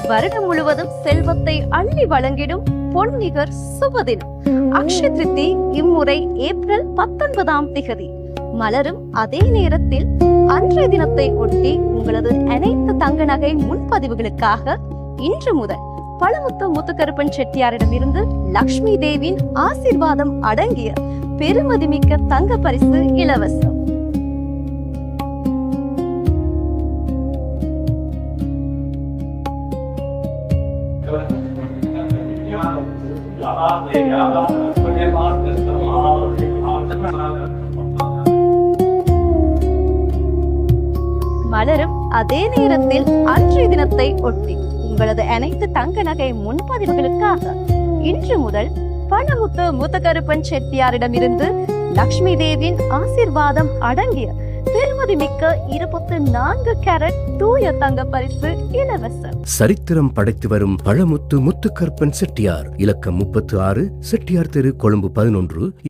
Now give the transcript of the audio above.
வருடம் முழுவதும் செல்வத்தை அள்ளி வழங்கிடும் பொன்னிகர் சுபதினம். அக்ஷய திருத்தி இம்முறை ஏப்ரல் 19ஆம் திகதி. மலரும் அதே நேரத்தில் அன்றைய தினத்தை ஒட்டி உங்களது அனைத்து தங்க நகை முன்பதிவுகளுக்காக இன்று முதல் பழமுத்து முத்துக்கருப்பன் செட்டியாரிடமிருந்து லக்ஷ்மி தேவியின் ஆசீர்வாதம் அடங்கிய பெருமதிமிக்க தங்க பரிசு இலவசம். மலரும் அதே நேரத்தில் அன்றைய தினத்தை ஒட்டி உங்களது அனைத்து தங்க நகை முன்பதிவுகளுக்காக இன்று முதல் பழமுத்து முத்துக்கருப்பன் செட்டியாரிடமிருந்து லக்ஷ்மி தேவியின் ஆசீர்வாதம் அடங்கிய பெருமதிமிக்க 24 கேரட் தூய தங்க பரிசு இலவசம். சரித்திரம் படைத்து வரும் பழமுத்து முத்துக்கருப்பன் செட்டியார், இலக்கம் 36, செட்டியார் தெரு, கொழும்பு 11.